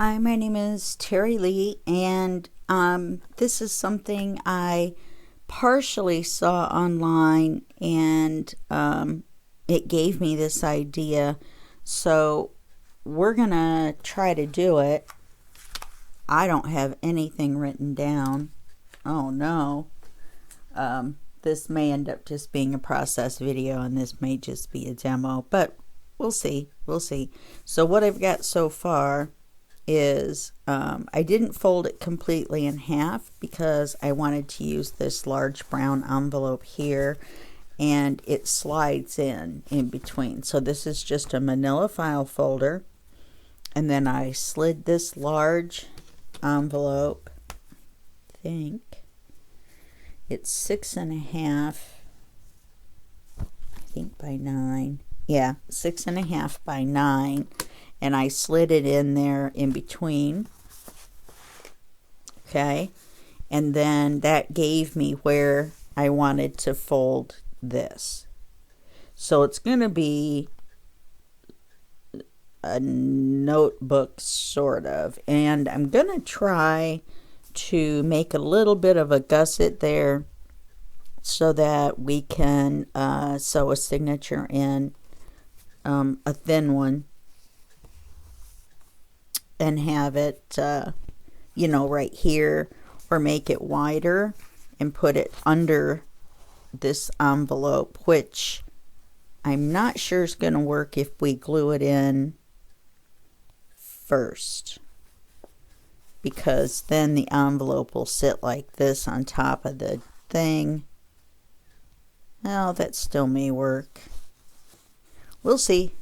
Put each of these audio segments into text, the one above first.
Hi, my name is Terry Lee, and this is something I partially saw online, and it gave me this idea. So we're gonna try to do it. I don't have anything written down. Oh no. This may end up just being a process video, and this may just be a demo, but we'll see. We'll see. So what I've got so far is I didn't fold it completely in half because I wanted to use this large brown envelope here, and it slides in between. So this is just a manila file folder, and then I slid this large envelope, I think it's 6.5, I think by 9, yeah, 6.5 by 9, and I slid it in there in between. Okay, and then that gave me where I wanted to fold this. So it's going to be a notebook sort of, and I'm going to try to make a little bit of a gusset there so that we can sew a signature in, a thin one, and have it right here, or make it wider and put it under this envelope, which I'm not sure is going to work if we glue it in first, because then the envelope will sit like this on top of the thing. Well, that still may work. We'll see.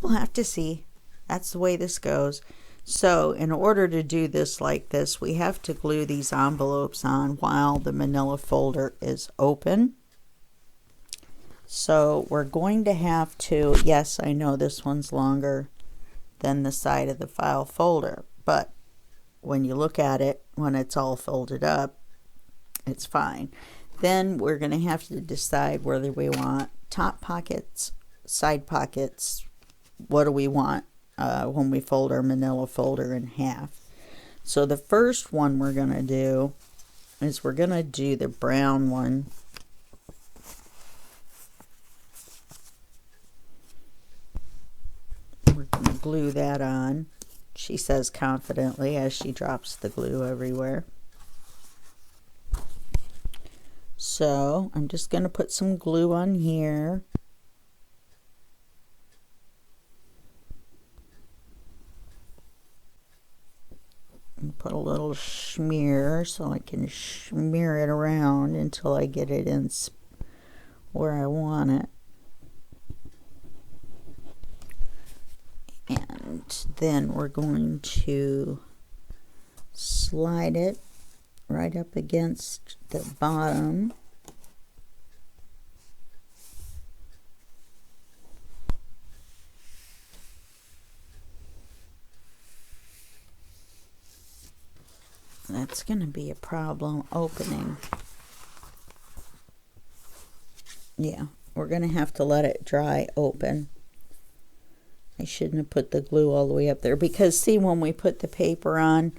We'll have to see. That's the way this goes. So in order to do this like this, we have to glue these envelopes on while the manila folder is open. So we're going to have to, yes, I know this one's longer than the side of the file folder, but when you look at it, when it's all folded up, it's fine. Then we're going to have to decide whether we want top pockets, side pockets, what do we want when we fold our manila folder in half. So the first one we're going to do is we're going to do the brown one. We're going to glue that on, she says confidently as she drops the glue everywhere. So I'm just going to put some glue on here. And put a little smear so I can smear it around until I get it in where I want it. And then we're going to slide it right up against the bottom. That's going to be a problem opening. Yeah, we're going to have to let it dry open. I shouldn't have put the glue all the way up there, because see, when we put the paper on,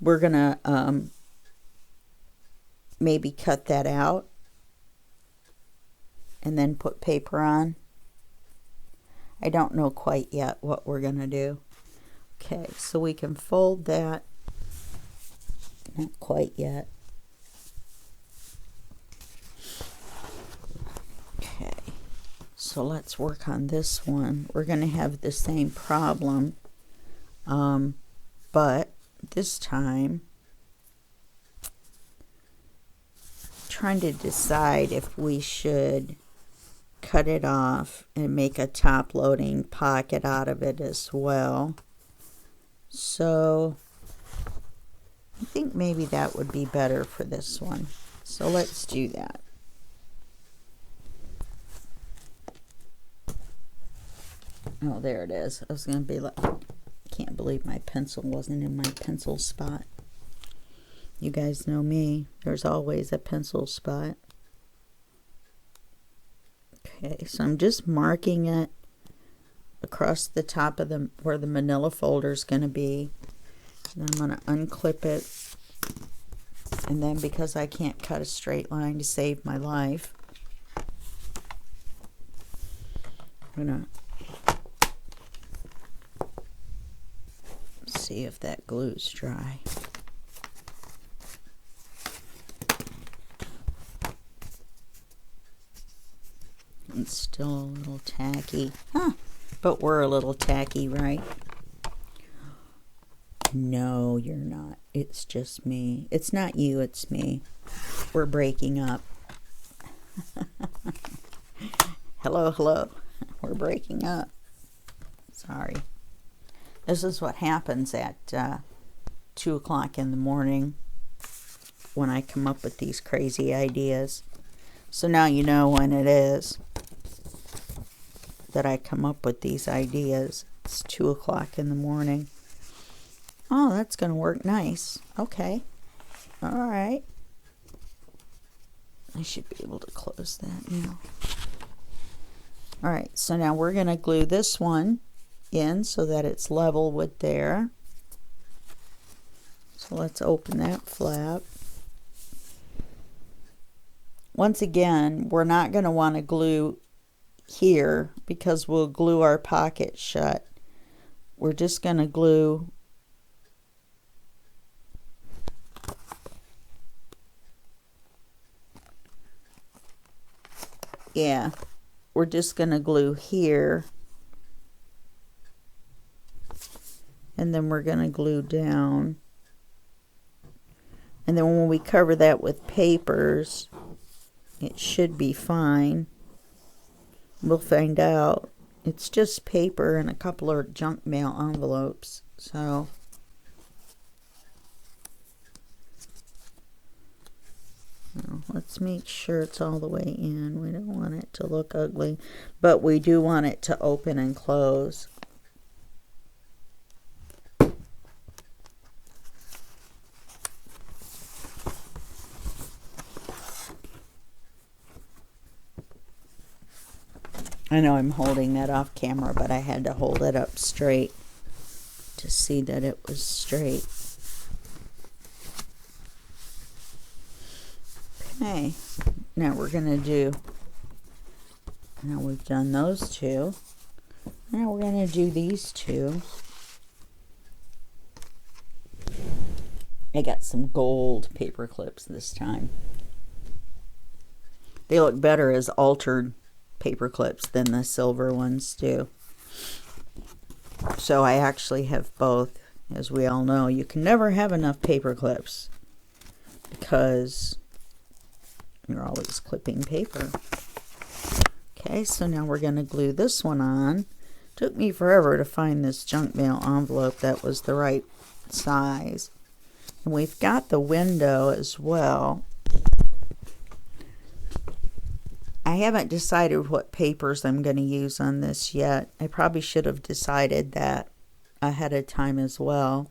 we're going to maybe cut that out and then put paper on. I don't know quite yet what we're going to do. Okay, so we can fold that. Not quite yet. Okay, so let's work on this one. We're going to have the same problem, but this time trying to decide if we should cut it off and make a top loading pocket out of it as well. So I think maybe that would be better for this one. So let's do that. Oh, there it is. I was going to be like, can't believe my pencil wasn't in my pencil spot. You guys know me. There's always a pencil spot. Okay, so I'm just marking it across the top of where the manila folder is going to be. And I'm going to unclip it. And then because I can't cut a straight line to save my life, I'm going to see if that glue's dry. It's still a little tacky. Huh. But we're a little tacky, right? No, you're not. It's just me. It's not you, it's me. We're breaking up. Hello, hello. We're breaking up. Sorry. This is what happens at 2 o'clock in the morning when I come up with these crazy ideas. So now you know when it is that I come up with these ideas. It's 2 o'clock in the morning. Oh, that's going to work nice. Okay. All right. I should be able to close that now. All right, so now we're going to glue this one in so that it's level with there. So let's open that flap. Once again, we're not going to want to glue here because we'll glue our pocket shut. We're just going to glue we're just going to glue here, and then we're going to glue down, and then when we cover that with papers, it should be fine. We'll find out. It's just paper and a couple of junk mail envelopes, so let's make sure it's all the way in. We don't want it to look ugly, but we do want it to open and close. I know I'm holding that off camera, but I had to hold it up straight to see that it was straight. Okay, now we're going to do, now we've done those two, now we're going to do these two. I got some gold paper clips this time. They look better as altered paper clips than the silver ones do. So I actually have both. As we all know, you can never have enough paper clips because you're always clipping paper. Okay, so now we're going to glue this one on. Took me forever to find this junk mail envelope that was the right size. And we've got the window as well. I haven't decided what papers I'm going to use on this yet. I probably should have decided that ahead of time as well.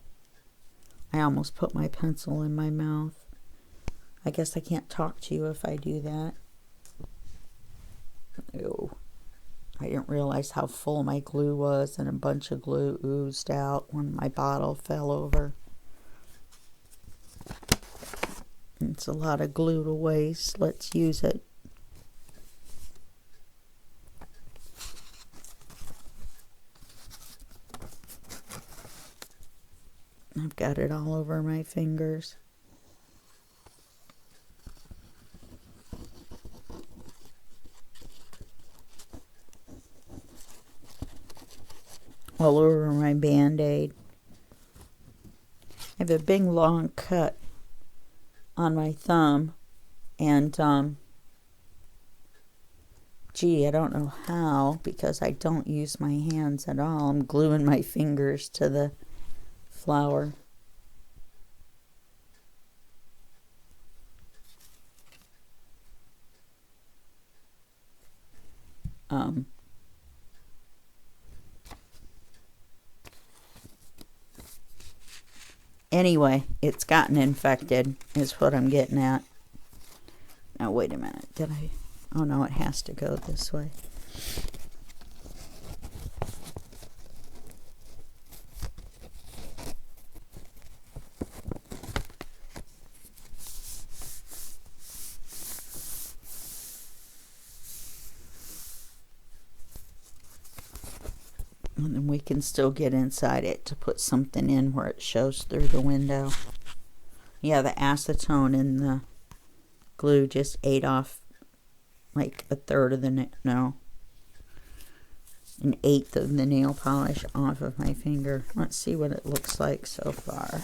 I almost put my pencil in my mouth. I guess I can't talk to you if I do that. Ew. I didn't realize how full my glue was, and a bunch of glue oozed out when my bottle fell over. It's a lot of glue to waste. Let's use it. I've got it all over my fingers. All over my Band-Aid. I have a big long cut on my thumb, and gee, I don't know how, because I don't use my hands at all. I'm gluing my fingers to the flower. Anyway, it's gotten infected is what I'm getting at. Now wait a minute, did I? Oh no, it has to go this way. And then we can still get inside it to put something in where it shows through the window. Yeah, the acetone in the glue just ate off like a third of the an eighth of the nail polish off of my finger. Let's see what it looks like so far.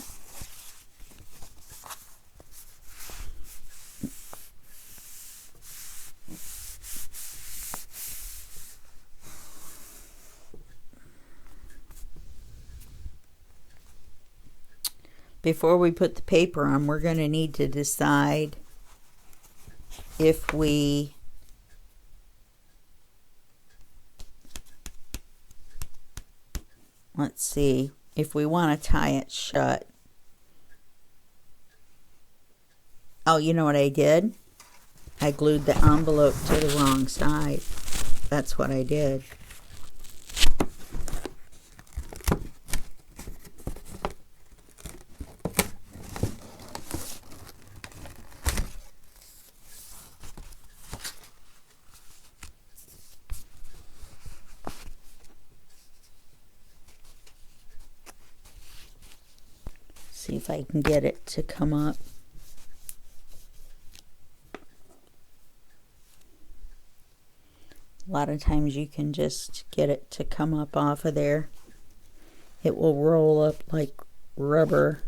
Before we put the paper on, we're going to need to decide if we let's see, if we want to tie it shut. Oh, you know what I did? I glued the envelope to the wrong side. That's what I did. See if I can get it to come up. A lot of times you can just get it to come up off of there. It will roll up like rubber.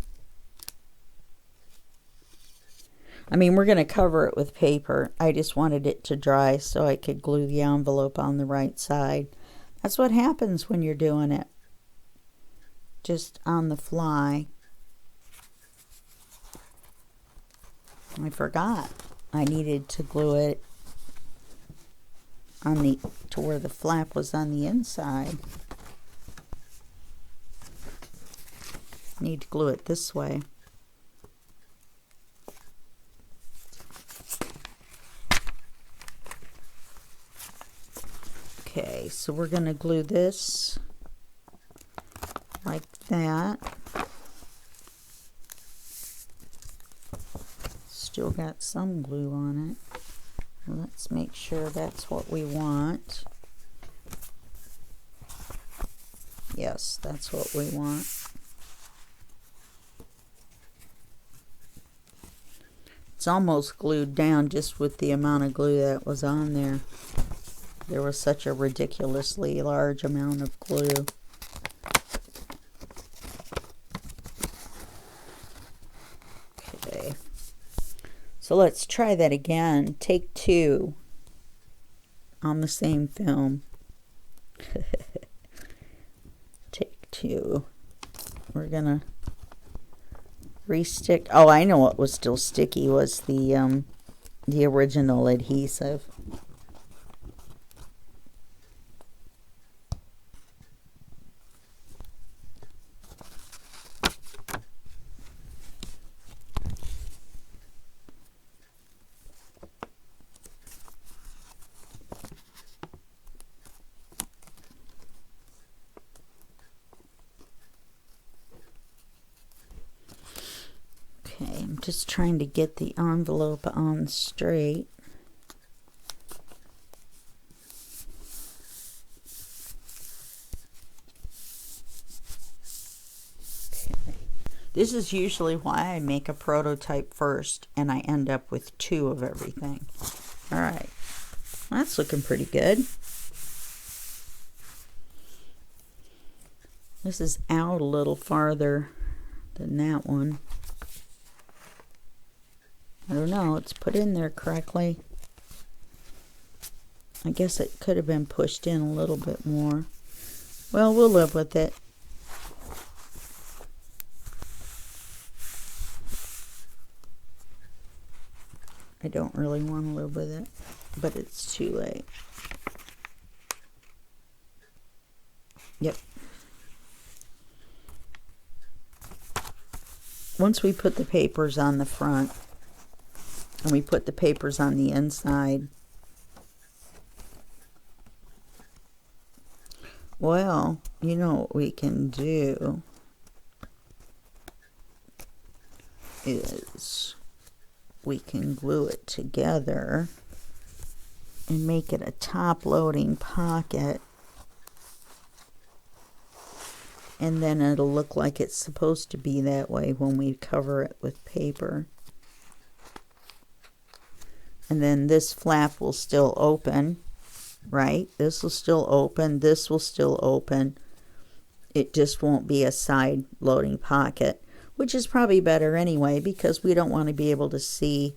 I mean, we're going to cover it with paper. I just wanted it to dry so I could glue the envelope on the right side. That's what happens when you're doing it just on the fly. I forgot I needed to glue it on the to where the flap was on the inside. Need to glue it this way. Okay, so we're going to glue this like that. Still got some glue on it. Let's make sure that's what we want. Yes, that's what we want. It's almost glued down just with the amount of glue that was on there. There was such a ridiculously large amount of glue. Okay. So let's try that again. Take 2 on the same film. Take 2. We're gonna re-stick. Oh, I know what was still sticky was the original adhesive. I'm just trying to get the envelope on straight. Okay. This is usually why I make a prototype first and I end up with 2 of everything. Alright, that's looking pretty good. This is out a little farther than that one. I don't know, it's put in there correctly. I guess it could have been pushed in a little bit more. Well, we'll live with it. I don't really want to live with it, but it's too late. Yep. Once we put the papers on the front, and we put the papers on the inside, well, you know what we can do is we can glue it together and make it a top-loading pocket. and then it'll look like it's supposed to be that way when we cover it with paper. And then this flap will still open, right? This will still open, this will still open. It just won't be a side loading pocket, which is probably better anyway, because we don't want to be able to see,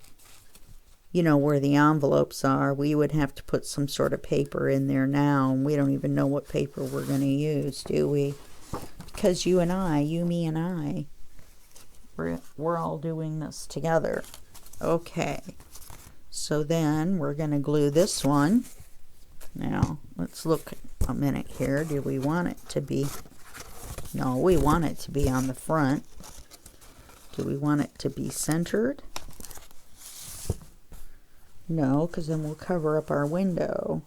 you know, where the envelopes are. We would have to put some sort of paper in there now, and we don't even know what paper we're going to use, do we? Because you and I, you, me, and I, we're all doing this together. Okay. So then we're going to glue this one. Now, let's look a minute here. Do we want it to be... No, we want it to be on the front. Do we want it to be centered? No, because then we'll cover up our window.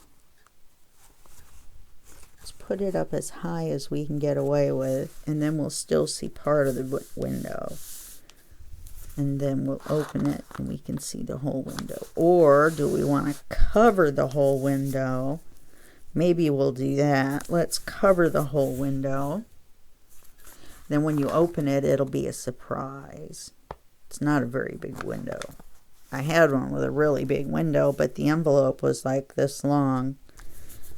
Let's put it up as high as we can get away with, and then we'll still see part of the window. And then we'll open it and we can see the whole window. Or do we want to cover the whole window? Maybe we'll do that. Let's cover the whole window. Then when you open it, it'll be a surprise. It's not a very big window. I had one with a really big window, but the envelope was like this long.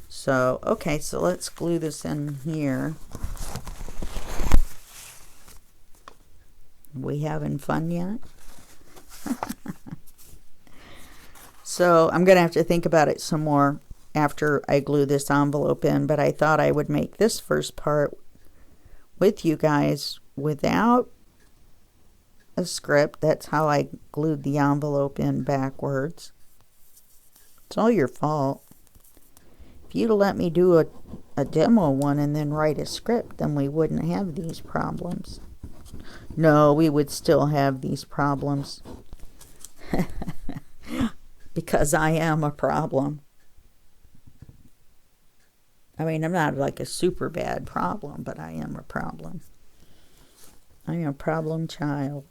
So, okay, so let's glue this in here. We having fun yet? So I'm going to have to think about it some more after I glue this envelope in, but I thought I would make this first part with you guys without a script. That's how I glued the envelope in backwards. It's all your fault. If you'd let me do a demo one and then write a script, then we wouldn't have these problems. No, we would still have these problems. Because I am a problem. I mean, I'm not like a super bad problem, but I am a problem. I am a problem child.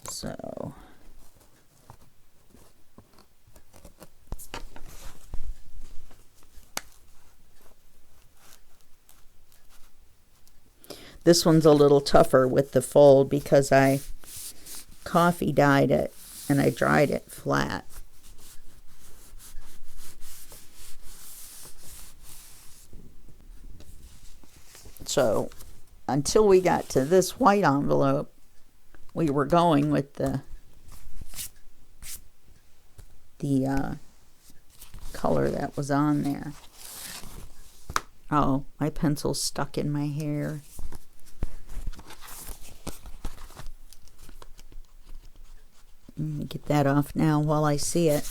So... This one's a little tougher with the fold because I coffee dyed it and I dried it flat. So until we got to this white envelope, we were going with the color that was on there. Oh, my pencil's stuck in my hair. Get that off now while I see it.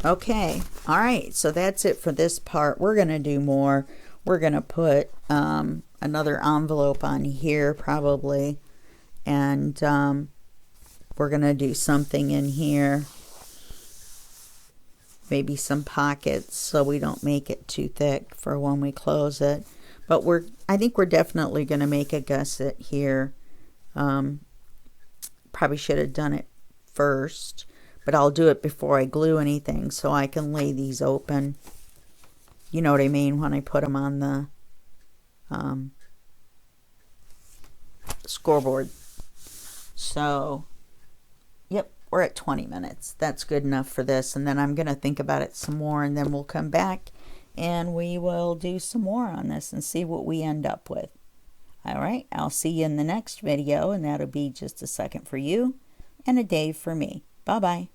Okay, all right, so that's it for this part. We're going to do more. We're going to put another envelope on here probably, and we're going to do something in here. Maybe some pockets so we don't make it too thick for when we close it. But I think we're definitely going to make a gusset here. Probably should have done it first, but I'll do it before I glue anything so I can lay these open. You know what I mean, when I put them on the scoreboard. So, yep, we're at 20 minutes. That's good enough for this, and then I'm going to think about it some more, and then we'll come back and we will do some more on this and see what we end up with. All right, I'll see you in the next video, and that'll be just a second for you and a day for me. Bye-bye.